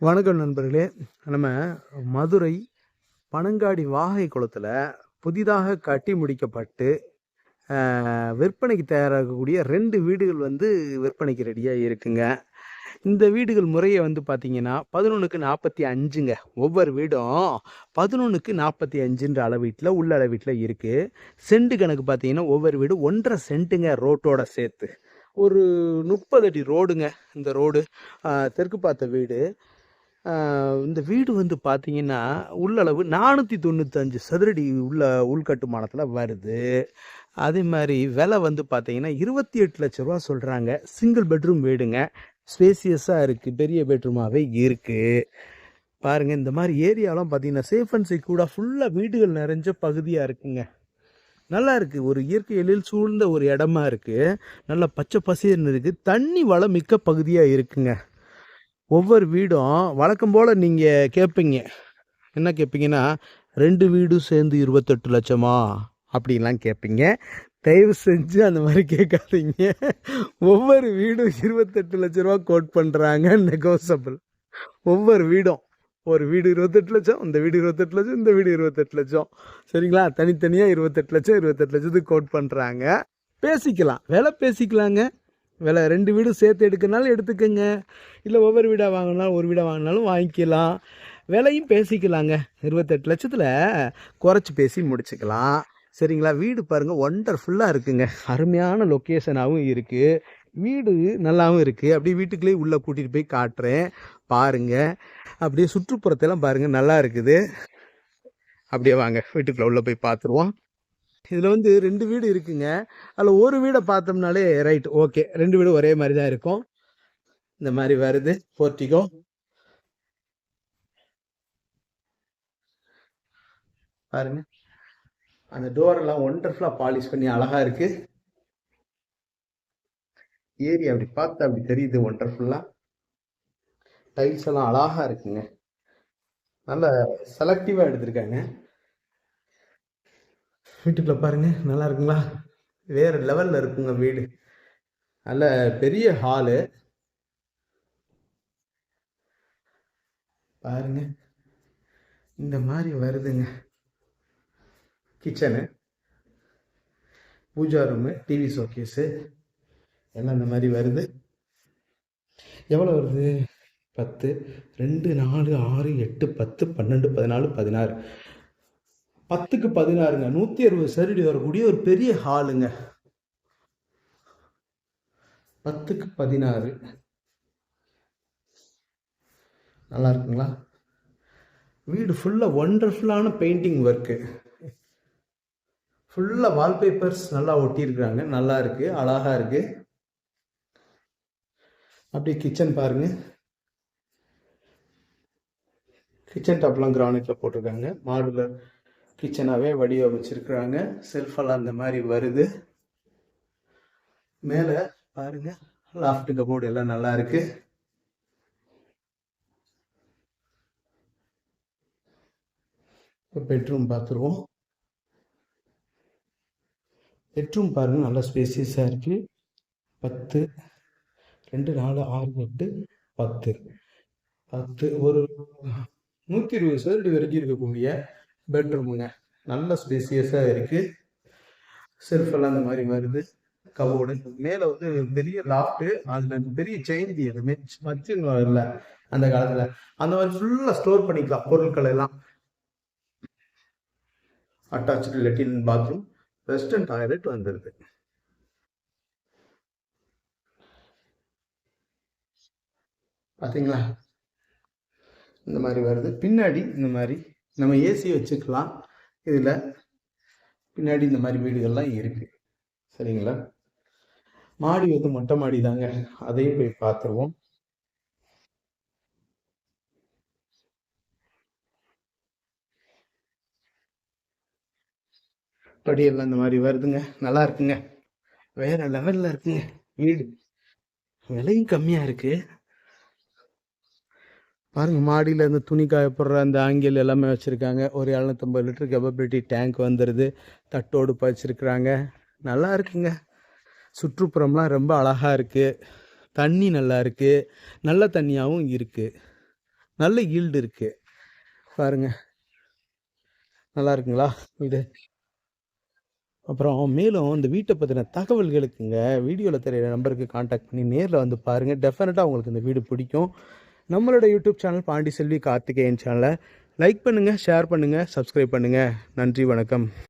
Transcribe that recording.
வணக்கம் நண்பர்களே. நம்ம மதுரை பனங்காடி வாகை குளத்தில் புதிதாக கட்டி முடிக்கப்பட்டு விற்பனைக்கு தயாராகக்கூடிய 2 வீடுகள் விற்பனைக்கு ரெடியாக இருக்குங்க. இந்த வீடுகள் முறையை பார்த்தீங்கன்னா 11க்கு 45ங்க. ஒவ்வொரு வீடும் 11க்கு 45ன்ற அளவீட்டில் உள்ள அளவீட்டில் இருக்குது. சென்ட் கணக்கு பார்த்தீங்கன்னா ஒவ்வொரு வீடு 1.5 சென்ட்டுங்க. ரோட்டோட சேர்த்து ஒரு 30 அடி ரோடுங்க. இந்த ரோடு தெற்கு பார்த்த வீடு. இந்த வீடு பார்த்தீங்கன்னா உள்ளளவு 495 சதுரடி உள்ள உள்கட்டுமானத்தில் வருது. அதே மாதிரி விலை பார்த்தீங்கன்னா 28 லட்ச ரூபா சொல்கிறாங்க. சிங்கிள் பெட்ரூம் வீடுங்க. ஸ்பேசியஸாக இருக்குது. பெரிய பெட்ரூமாகவே இருக்குது. பாருங்கள், இந்த மாதிரி ஏரியாலாம் பார்த்தீங்கன்னா சேஃப் அண்ட் செக்யூர்டாக ஃபுல்லாக வீடுகள் நிறைஞ்ச பகுதியாக இருக்குங்க. நல்லா இருக்குது. ஒரு இயற்கை எழில் சூழ்ந்த ஒரு இடமா இருக்குது. நல்லா பச்சை பசேர்னு இருக்குது. தண்ணி வளம் மிக்க பகுதியாக இருக்குங்க. ஒவ்வொரு வீடும் வழக்கம் போல் நீங்கள் கேட்பீங்க. என்ன கேட்பீங்கன்னா, 2 வீடும் சேர்ந்து 28 லட்சமா அப்படின்லாம் கேட்பீங்க. தயவு செஞ்சு அந்த மாதிரி கேட்காதீங்க. ஒவ்வொரு வீடும் 28 லட்ச ரூபா கோட் பண்ணுறாங்க. நெகோசபிள். ஒவ்வொரு வீடும், ஒரு வீடு 28 லட்சம், இந்த வீடு 28 லட்சம், இந்த வீடு 28 லட்சம். சரிங்களா? தனித்தனியாக 28 லட்சம் 28 லட்சத்துக்கு கோட் பண்ணுறாங்க. பேசிக்கலாம், விலை பேசிக்கலாங்க. விலை 2 வீடும் சேர்த்து எடுக்கிறனாலும் எடுத்துக்கோங்க. இல்லை ஒவ்வொரு வீடாக வாங்கினாலும் ஒரு வீடாக வாங்கினாலும் வாங்கிக்கலாம். விலையும் பேசிக்கலாங்க. 28 லட்சத்தில் குறைச்சி பேசி முடிச்சுக்கலாம். சரிங்களா? வீடு பாருங்கள், ஒண்டர்ஃபுல்லாக இருக்குங்க. அருமையான லொக்கேஷனாகவும் இருக்குது. வீடு நல்லாவும் இருக்குது. அப்படியே வீட்டுக்குள்ளேயே உள்ளே கூட்டிகிட்டு போய் காட்டுறேன் பாருங்கள். அப்படியே சுற்றுப்புறத்தெல்லாம் பாருங்கள், நல்லா இருக்குது. அப்படியே வாங்க வீட்டுக்குள்ளே உள்ளே போய் பார்த்துருவோம். இதில் 2 வீடு இருக்குங்க. அதில் ஒரு வீடை பார்த்தோம்னாலே ரைட், ஓகே, 2 வீடும் ஒரே மாதிரி தான் இருக்கும். இந்த மாதிரி வருது போர்ட்டிகோ. பாருங்க, அந்த டோரெல்லாம் ஒண்டர்ஃபுல்லாக பாலிஷ் பண்ணி அழகாக இருக்குது. ஏரியா அப்படி பார்த்தா அப்படி தெரியுது ஒண்டர்ஃபுல்லாக. டைல்ஸ் எல்லாம் அழகாக இருக்குங்க. நல்ல செலக்டிவாக எடுத்திருக்காங்க. வீட்டுக்குள்ள பாருங்க, நல்லா இருக்குங்களா? வேற லெவல்ல இருக்குங்க வீடு. நல்ல பெரிய ஹாலு பாருங்க. இந்த மாதிரி வருதுங்க. Kitchen, puja room, TV showcase எல்லாம் இந்த மாதிரி வருது. எவ்வளோ வருது? 10, 2, 4, 6, 8, 10, 12, 14, 16. 10க்கு 16ங்க. 160 சதுரடி வரக்கூடிய ஒரு பெரிய ஹாலுங்க. 10க்கு 16. நல்லா இருக்குங்களா? வீடு ஃபுல்லாக ஒண்டர்ஃபுல்லான பெயிண்டிங் ஒர்க்கு. ஃபுல்லாக வால்பேப்பர்ஸ் நல்லா ஒட்டியிருக்கிறாங்க. நல்லா இருக்குது, அழகாக இருக்குது. அப்படியே கிச்சன் பாருங்கள். கிச்சன் டாப்லாம் கிரானைட்டில் போட்டிருக்காங்க. மாடுலர் கிச்சனாகவே வடிவமைச்சிருக்கிறாங்க. செல்ஃபெல்லாம் அந்த மாதிரி வருது. மேலே பாருங்க, லாஃப்ட் கபோர்டு எல்லாம் நல்லா இருக்கு. இப்போ பெட்ரூம் பார்த்துருவோம். பெட்ரூம் பாருங்க, நல்லா ஸ்பேசியஸாக இருக்கு. 10, 2, 4, 6, 8, 10. 10 ஒரு 120 சதுரடி வரைக்கும் இருக்கக்கூடிய பெட்ரூமுங்க. நல்ல ஸ்பேசியஸாக இருக்கு. செல்ஃபெல்லாம் அந்த மாதிரி வருது. கபோர்டு மேலே பெரிய லாஃப்ட்டு. அதில் பெரிய செயின் எதுவுமே வச்சுங்க இல்லை அந்த காலத்தில். அந்த மாதிரி ஃபுல்லாக ஸ்டோர் பண்ணிக்கலாம் பொருட்கள் எல்லாம். அட்டாச்சு லெட்டின் பாத்ரூம், வெஸ்டர்ன் டாய்லெட் வந்துடுது. பார்த்தீங்களா? இந்த மாதிரி வருது. பின்னாடி இந்த மாதிரி நம்ம ஏசி வச்சுக்கலாம். இதில் பின்னாடி இந்த மாதிரி வீடுகள்லாம் இருக்கு. சரிங்களா? மாடி மொட்டை மாடி தாங்க. அதையும் போய் பார்த்துருவோம். படியெல்லாம் இந்த மாதிரி வருதுங்க. நல்லா இருக்குங்க. வேற லெவல்ல இருக்குங்க வீடு. விலையும் கம்மியா இருக்கு. பாருங்க, மாடியில் இந்த துணி காயப்படுற அந்த ஆங்கில் எல்லாமே வச்சுருக்காங்க. ஒரு 750 லிட்டர் கெபபிலிட்டி டேங்க் வந்துடுது. தட்டோடு வச்சுருக்குறாங்க. நல்லா இருக்குங்க. சுற்றுப்புறம்லாம் ரொம்ப அழகாக இருக்குது. தண்ணி நல்லா இருக்குது. நல்ல தண்ணியாகவும் இருக்குது. நல்ல ஈல்டு இருக்குது பாருங்கள். நல்லா இருக்குங்களா வீடு? அப்புறம் மேலும் இந்த வீட்டை பற்றின தகவல்களுக்குங்க வீடியோவில் தெரியிற நம்பருக்கு காண்டாக்ட் பண்ணி நேரில் வந்து பாருங்கள். டெஃபினட்டாக உங்களுக்கு இந்த வீடு பிடிக்கும். நம்மளோட யூடியூப் சேனல் பாண்டி செல்வி கார்த்திகேயன் சேனலை லைக் பண்ணுங்கள், ஷேர் பண்ணுங்கள், சப்ஸ்கிரைப் பண்ணுங்கள். நன்றி, வணக்கம்.